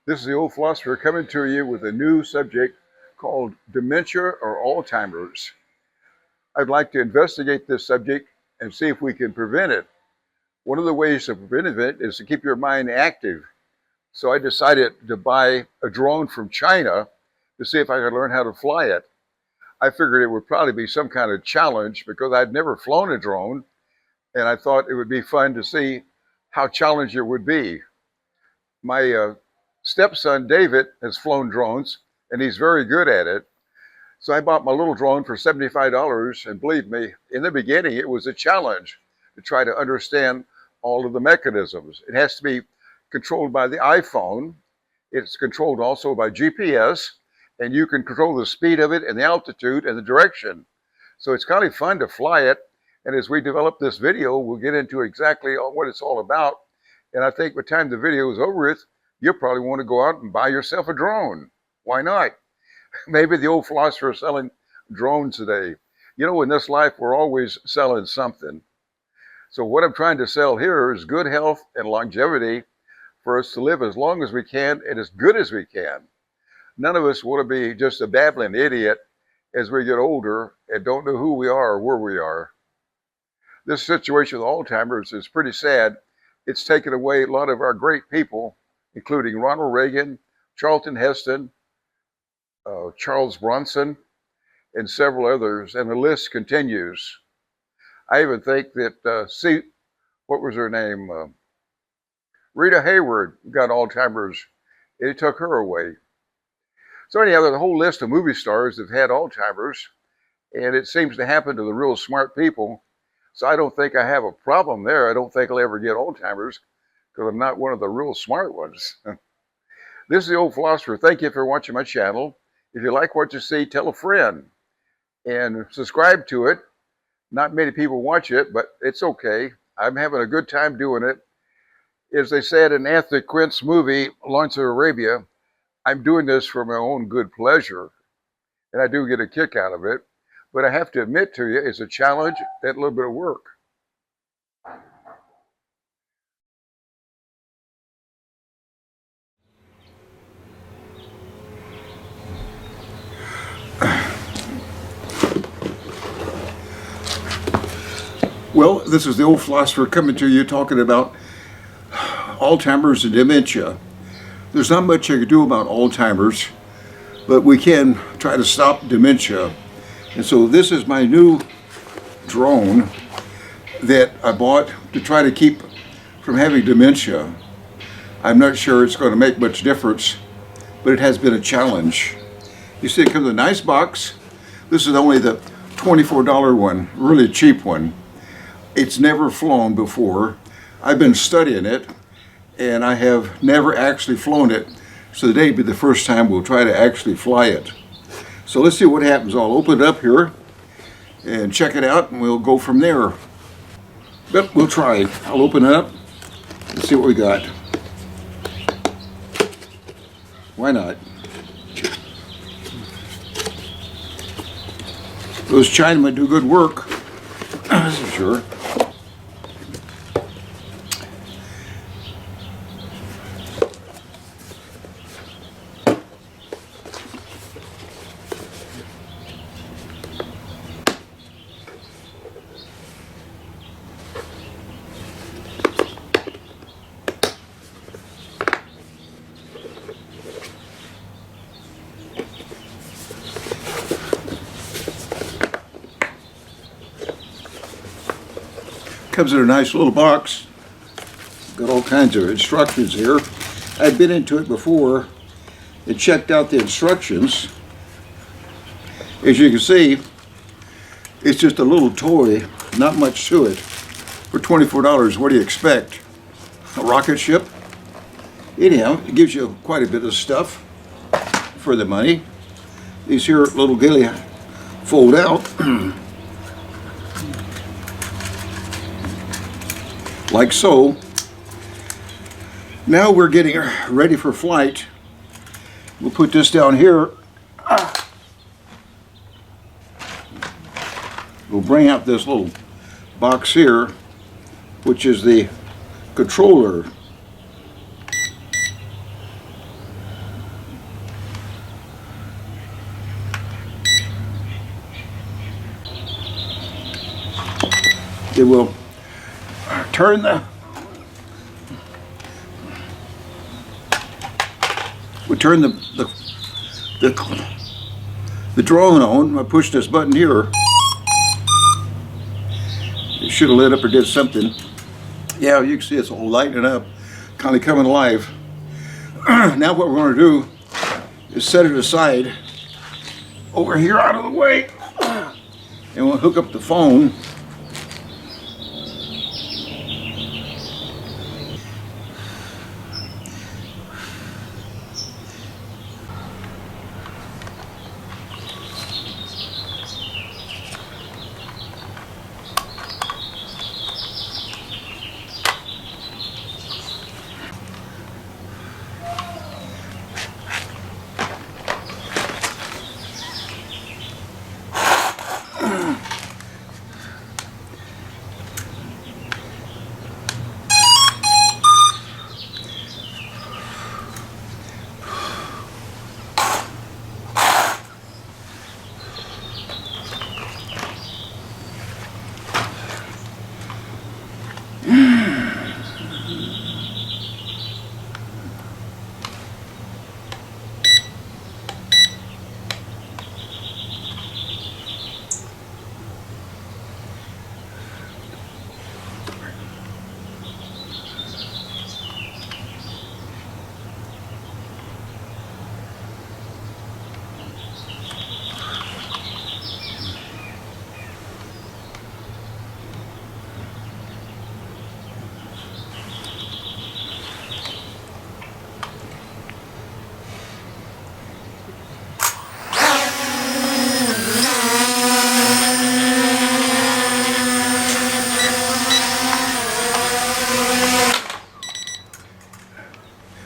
This is the old philosopher coming to you with a new subject called dementia or Alzheimer's. I'd like to investigate this subject and see if we can prevent it. One of the ways to prevent it is to keep your mind active. So I decided to buy a drone from China to see if I could learn how to fly it. I figured it would probably be some kind of challenge because I'd never flown a drone, and I thought it would be fun to see how challenging it would be. My stepson David has flown drones, and he's very good at it. So I bought my little drone for $75, and believe me, in the beginning it was a challenge to try to understand all of the mechanisms. It has to be controlled by the iPhone. It's controlled also by GPS, and you can control the speed of it and the altitude and the direction. So it's kind of fun to fly it. And as we develop this video, we'll get into exactly what it's all about. And I think by the time the video is over with, you'll probably want to go out and buy yourself a drone. Why not? Maybe the old philosopher is selling drones today. You know, in this life, we're always selling something. So what I'm trying to sell here is good health and longevity for us to live as long as we can and as good as we can. None of us want to be just a babbling idiot as we get older and don't know who we are or where we are. This situation with Alzheimer's is pretty sad. It's taken away a lot of our great people, including Ronald Reagan, Charlton Heston, Charles Bronson, and several others, and the list continues. I even think that, what was her name? Rita Hayward got Alzheimer's. It took her away. So anyhow, there's a whole list of movie stars that have had Alzheimer's, and it seems to happen to the real smart people. So I don't think I have a problem there. I don't think I'll ever get Alzheimer's because I'm not one of the real smart ones. This is the old philosopher. Thank you for watching my channel. If you like what you see, tell a friend and subscribe to it. Not many people watch it, but it's okay. I'm having a good time doing it. As they said in Anthony Quint's movie, Lawrence of Arabia, I'm doing this for my own good pleasure, and I do get a kick out of it. But I have to admit to you, it's a challenge, that little bit of work. Well, this is the old philosopher coming to you talking about Alzheimer's and dementia. There's not much I can do about Alzheimer's, but we can try to stop dementia. And so this is my new drone that I bought to try to keep from having dementia. I'm not sure it's going to make much difference, but it has been a challenge. You see, it comes in a nice box. This is only the $24 one, really cheap one. It's never flown before. I've been studying it, and I have never actually flown it. So today will be the first time we'll try to actually fly it. So let's see what happens. I'll open it up here and check it out, and we'll go from there. But we'll try. I'll open it up and see what we got. Why not? Those Chinamen do good work, that's for sure. Comes in a nice little box. Got all kinds of instructions here. I've been into it before and checked out the instructions. As you can see, it's just a little toy, not much to it. For $24, what do you expect? A rocket ship? Anyhow, it gives you quite a bit of stuff for the money. These here little gilly fold out. Like so. Now we're getting ready for flight. We'll put this down here. We'll bring out this little box here, which is the controller. It will turn the drone on. I push this button here. It should have lit up or did something. Yeah, you can see it's all lighting up, kind of coming alive. Now what we're going to do is set it aside over here out of the way, and we'll hook up the phone.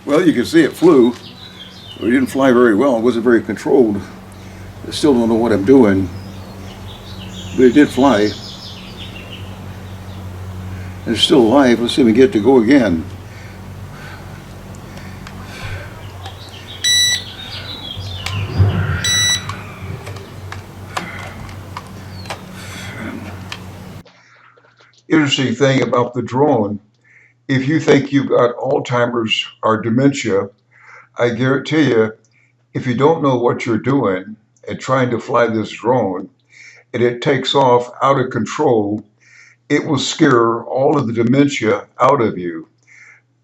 Well, you can see it flew. It didn't fly very well. It wasn't very controlled. I still don't know what I'm doing, but it did fly. And it's still alive. Let's see if we get it to go again. Interesting thing about the drone, if you think you've got Alzheimer's or dementia, I guarantee you, if you don't know what you're doing and trying to fly this drone, and it takes off out of control, it will scare all of the dementia out of you.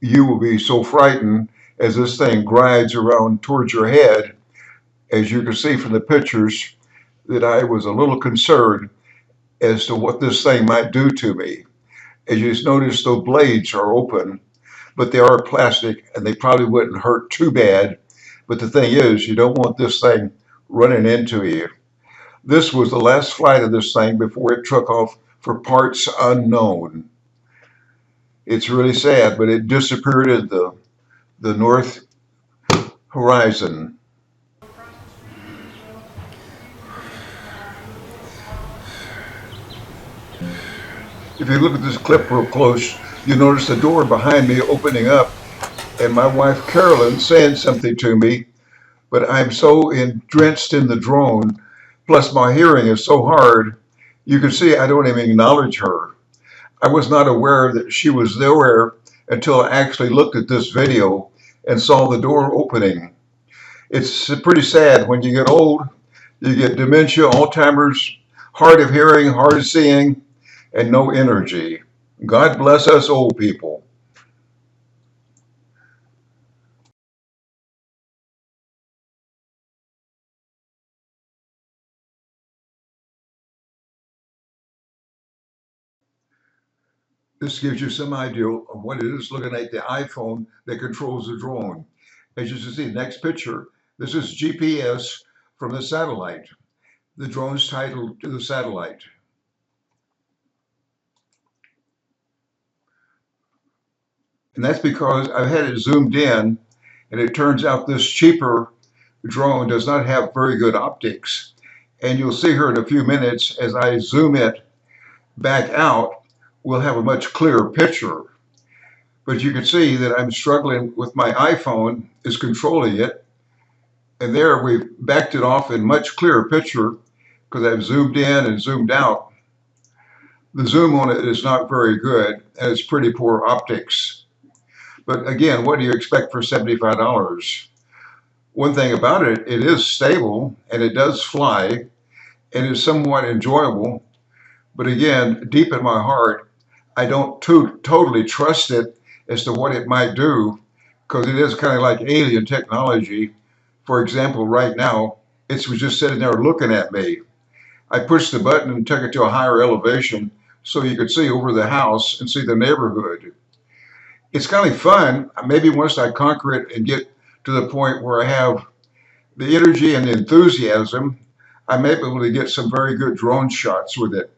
You will be so frightened as this thing glides around towards your head, as you can see from the pictures, that I was a little concerned as to what this thing might do to me. As you notice, the blades are open, but they are plastic and they probably wouldn't hurt too bad. But the thing is, you don't want this thing running into you. This was the last flight of this thing before it took off for parts unknown. It's really sad, but it disappeared at the north horizon. If you look at this clip real close, you notice the door behind me opening up and my wife Carolyn saying something to me, but I'm so drenched in the drone, plus my hearing is so hard, you can see I don't even acknowledge her. I was not aware that she was there until I actually looked at this video and saw the door opening. It's pretty sad. When you get old, you get dementia, Alzheimer's, hard of hearing, hard of seeing, and no energy. God bless us old people. This gives you some idea of what it is looking at the iPhone that controls the drone. As you can see, next picture, this is GPS from the satellite. The drone's titled to the satellite. And that's because I've had it zoomed in, and it turns out this cheaper drone does not have very good optics. And you'll see here in a few minutes, as I zoom it back out, we'll have a much clearer picture. But you can see that I'm struggling with my iPhone is controlling it. And there we've backed it off in much clearer picture because I've zoomed in and zoomed out. The zoom on it is not very good, and it's pretty poor optics. But again, what do you expect for $75? One thing about it, it is stable and it does fly and is somewhat enjoyable. But again, deep in my heart, I don't totally trust it as to what it might do because it is kind of like alien technology. For example, right now, it was just sitting there looking at me. I pushed the button and took it to a higher elevation so you could see over the house and see the neighborhood. It's kind of fun. Maybe once I conquer it and get to the point where I have the energy and the enthusiasm, I may be able to get some very good drone shots with it.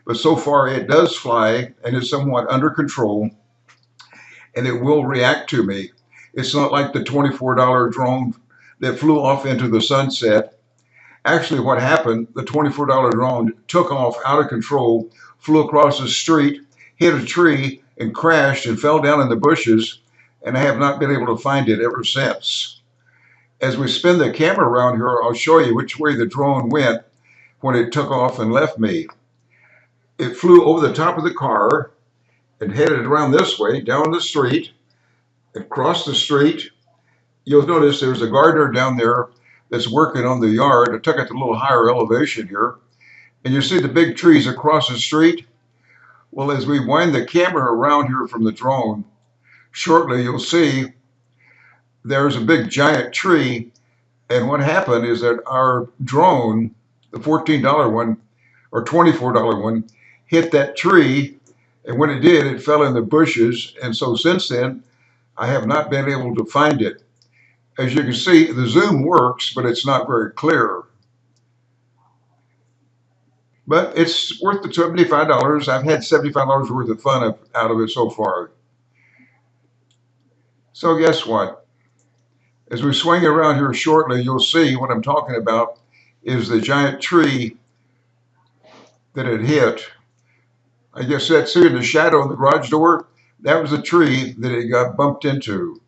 But so far, it does fly and is somewhat under control, and it will react to me. It's not like the $24 drone that flew off into the sunset. Actually, what happened, the $24 drone took off out of control, flew across the street, hit a tree, and crashed and fell down in the bushes, and I have not been able to find it ever since. As we spin the camera around here, I'll show you which way the drone went when it took off and left me. It flew over the top of the car and headed around this way, down the street, across the street. You'll notice there's a gardener down there that's working on the yard. I took it to a little higher elevation here. And you see the big trees across the street? Well, as we wind the camera around here from the drone, shortly you'll see there's a big giant tree. And what happened is that our drone, the $14 one or $24 one, hit that tree. And when it did, it fell in the bushes. And so since then, I have not been able to find it. As you can see, the zoom works, but it's not very clear. But it's worth the $75. I've had $75 worth of fun out of it so far. So guess what? As we swing around here shortly, you'll see what I'm talking about is the giant tree that it hit. I guess that's in the shadow of the garage door. That was the tree that it got bumped into.